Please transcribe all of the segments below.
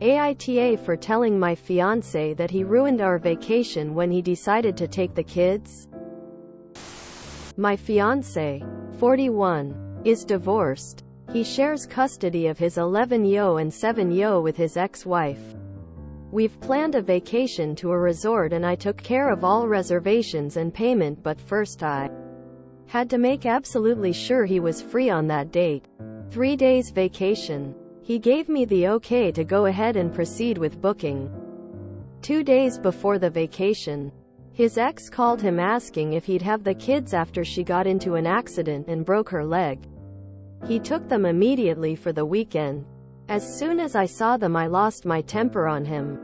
AITA for telling my fiance that he ruined our vacation when he decided to take the kids. My fiance, 41, is divorced. He shares custody of his 11-year and 7-year with his ex-wife. We've planned a vacation to a resort and I took care of all reservations and payment, but first I had to make absolutely sure he was free on that date. 3 days vacation. He gave me the okay to go ahead and proceed with booking. 2 days before the vacation, his ex called him asking if he'd have the kids after she got into an accident and broke her leg. He took them immediately for the weekend. As soon as I saw them, I lost my temper on him.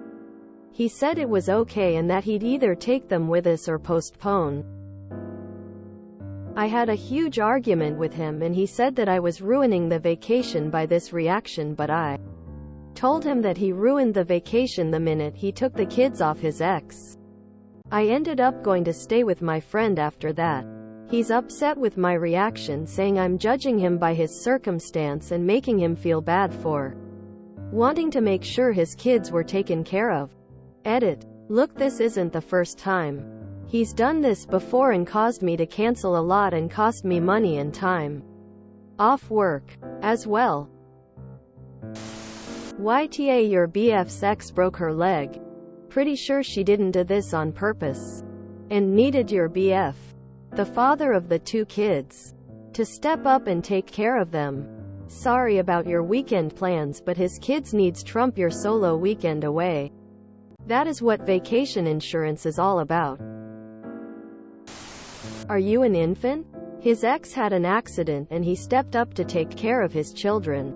He said it was okay and that he'd either take them with us or postpone. I had a huge argument with him and he said that I was ruining the vacation by this reaction, but I told him that he ruined the vacation the minute he took the kids off his ex. I ended up going to stay with my friend after that. He's upset with my reaction, saying I'm judging him by his circumstance and making him feel bad for wanting to make sure his kids were taken care of. Edit. Look, this isn't the first time. He's done this before and caused me to cancel a lot and cost me money and time off work as well. YTA, your BF's ex broke her leg. Pretty sure she didn't do this on purpose and needed your BF, the father of the 2 kids, to step up and take care of them. Sorry about your weekend plans, but his kids needs trump your solo weekend away. That is what vacation insurance is all about. Are you an infant? His ex had an accident and he stepped up to take care of his children.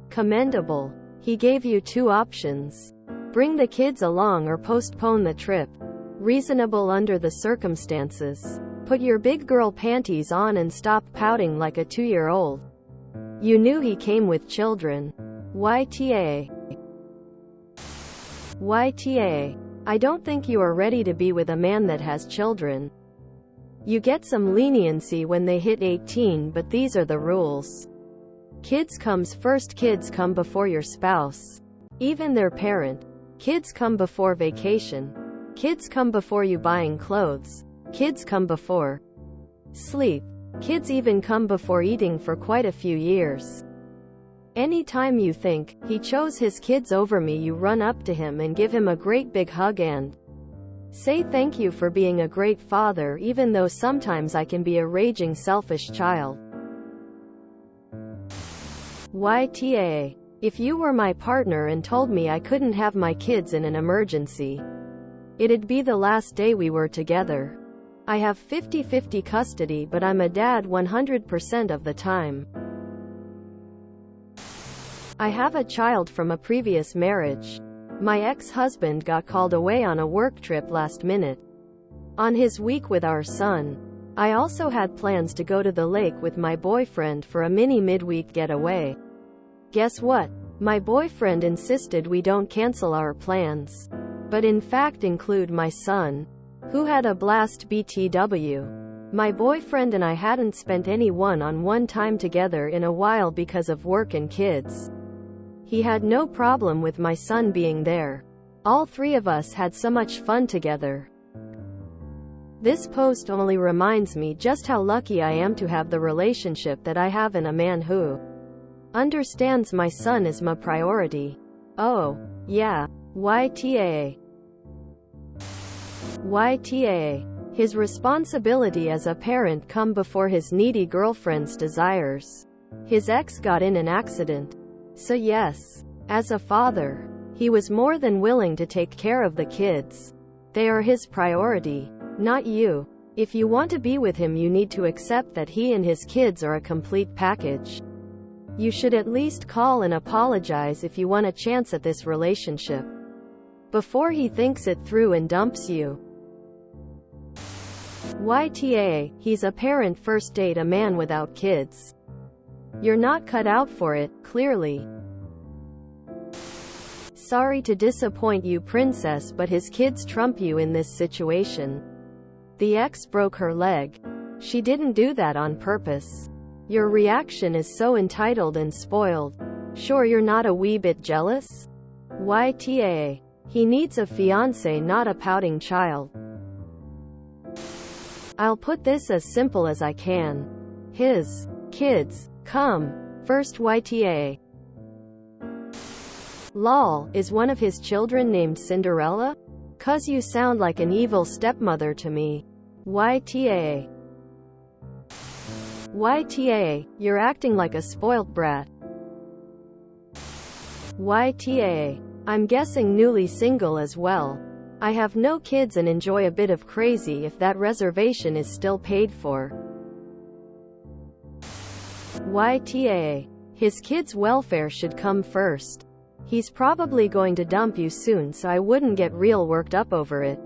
Commendable. He gave you 2 options. Bring the kids along or postpone the trip. Reasonable under the circumstances. Put your big girl panties on and stop pouting like a 2-year-old. You knew he came with children. YTA. YTA. I don't think you are ready to be with a man that has children. You get some leniency when they hit 18, but these are the rules. Kids comes first. Kids come before your spouse, even their parent. Kids come before vacation. Kids come before you buying clothes. Kids come before sleep. Kids even come before eating for quite a few years. Anytime you think he chose his kids over me, you run up to him and give him a great big hug and say thank you for being a great father, even though sometimes I can be a raging selfish child. YTA. If you were my partner and told me I couldn't have my kids in an emergency, it'd be the last day we were together. I have 50-50 custody, but I'm a dad 100% of the time. I have a child from a previous marriage. My ex-husband got called away on a work trip last minute on his week with our son. I also had plans to go to the lake with my boyfriend for a mini midweek getaway. Guess what? My boyfriend insisted we don't cancel our plans, but in fact include my son, who had a blast. BTW. My boyfriend and I hadn't spent any one-on-one time together in a while because of work and kids. He had no problem with my son being there. All 3 of us had so much fun together. This post only reminds me just how lucky I am to have the relationship that I have and a man who understands my son is my priority. Oh, yeah. YTA. YTA. His responsibility as a parent come before his needy girlfriend's desires. His ex got in an accident. So yes, as a father, he was more than willing to take care of the kids. They are his priority, not you. If you want to be with him, you need to accept that he and his kids are a complete package. You should at least call and apologize if you want a chance at this relationship, before he thinks it through and dumps you. YTA. He's a parent first. Date a man without kids. You're not cut out for it, clearly. Sorry to disappoint you, princess, but his kids trump you in this situation. The ex broke her leg. She didn't do that on purpose. Your reaction is so entitled and spoiled. Sure, you're not a wee bit jealous? YTA. He needs a fiance, not a pouting child. I'll put this as simple as I can. His kids come first. YTA. Lol, is one of his children named Cinderella? 'Cause you sound like an evil stepmother to me. YTA. YTA, you're acting like a spoilt brat. YTA. I'm guessing newly single as well. I have no kids and enjoy a bit of crazy if that reservation is still paid for. YTA. His kids' welfare should come first. He's probably going to dump you soon, so I wouldn't get real worked up over it.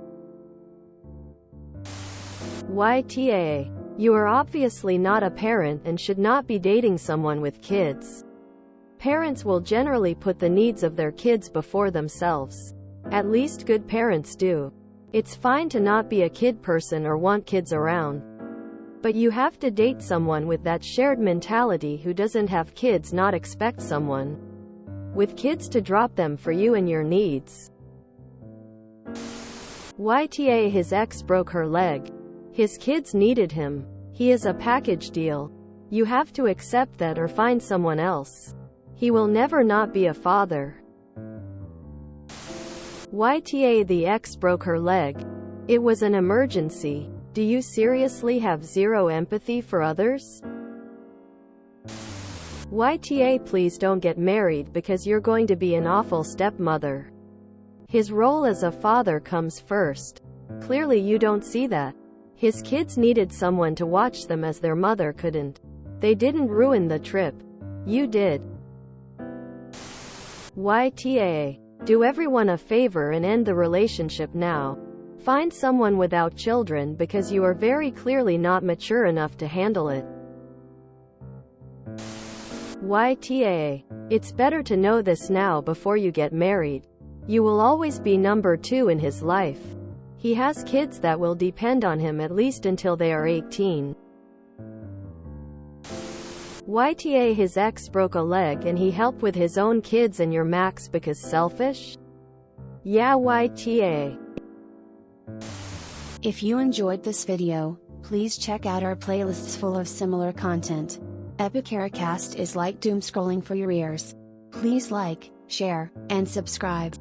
YTA. You are obviously not a parent and should not be dating someone with kids. Parents will generally put the needs of their kids before themselves. At least good parents do. It's fine to not be a kid person or want kids around. But you have to date someone with that shared mentality who doesn't have kids, not expect someone with kids to drop them for you and your needs. YTA. His ex broke her leg. His kids needed him. He is a package deal. You have to accept that or find someone else. He will never not be a father. YTA. The ex broke her leg. It was an emergency. Do you seriously have zero empathy for others? YTA. Please don't get married because you're going to be an awful stepmother. His role as a father comes first. Clearly you don't see that. His kids needed someone to watch them as their mother couldn't. They didn't ruin the trip. You did. YTA. Do everyone a favor and end the relationship now. Find someone without children because you are very clearly not mature enough to handle it. YTA. It's better to know this now before you get married. You will always be number 2 in his life. He has kids that will depend on him at least until they are 18. YTA. His ex broke a leg and he helped with his own kids and you're max because selfish? Yeah. YTA. If you enjoyed this video, please check out our playlists full of similar content. AmITheAsshole is like doom scrolling for your ears. Please like, share, and subscribe.